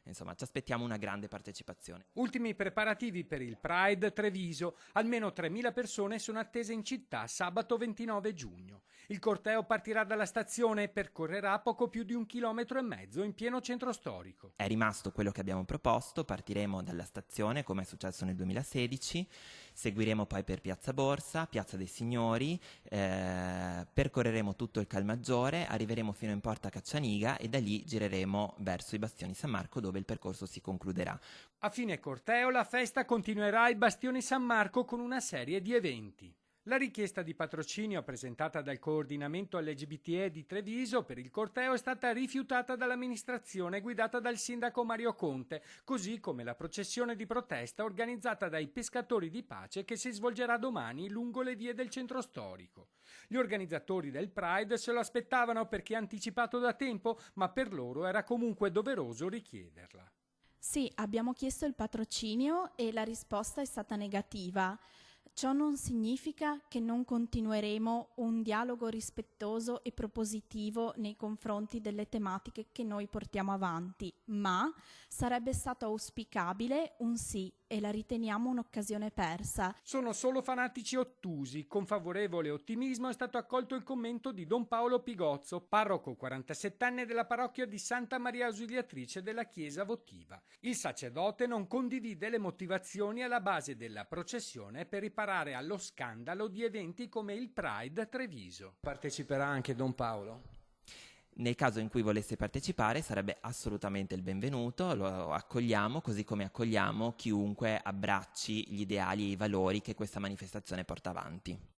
insomma ci aspettiamo una grande partecipazione. Ultimi preparativi per il Pride Treviso, almeno 3.000 persone sono attese in città sabato 29 giugno. Il corteo partirà dalla stazione e percorrerà poco più di 1,5 chilometri in pieno centro storico. È rimasto quello che abbiamo proposto, partiremo dalla stazione come è successo nel 2016, seguiremo poi per Piazza Borsa, Piazza dei Signori, percorreremo tutto il Calmaggiore, arriveremo fino in Porta Caccianiga e da lì gireremo verso i Bastioni San Marco dove il percorso si concluderà. A fine corteo la festa continuerà ai Bastioni San Marco con una serie di eventi. La richiesta di patrocinio presentata dal coordinamento LGBTE di Treviso per il corteo è stata rifiutata dall'amministrazione guidata dal sindaco Mario Conte, così come la processione di protesta organizzata dai pescatori di pace che si svolgerà domani lungo le vie del centro storico. Gli organizzatori del Pride se lo aspettavano perché anticipato da tempo, ma per loro era comunque doveroso richiederla. Sì, abbiamo chiesto il patrocinio e la risposta è stata negativa. Ciò non significa che non continueremo un dialogo rispettoso e propositivo nei confronti delle tematiche che noi portiamo avanti, ma sarebbe stato auspicabile un sì e la riteniamo un'occasione persa. Sono solo fanatici ottusi. Con favorevole ottimismo è stato accolto il commento di Don Paolo Pigozzo, parroco 47enne della parrocchia di Santa Maria Ausiliatrice della Chiesa Votiva. Il sacerdote non condivide le motivazioni alla base della processione per riparare allo scandalo di eventi come il Pride Treviso. Parteciperà anche Don Paolo? Nel caso in cui volesse partecipare sarebbe assolutamente il benvenuto, lo accogliamo così come accogliamo chiunque abbracci gli ideali e i valori che questa manifestazione porta avanti.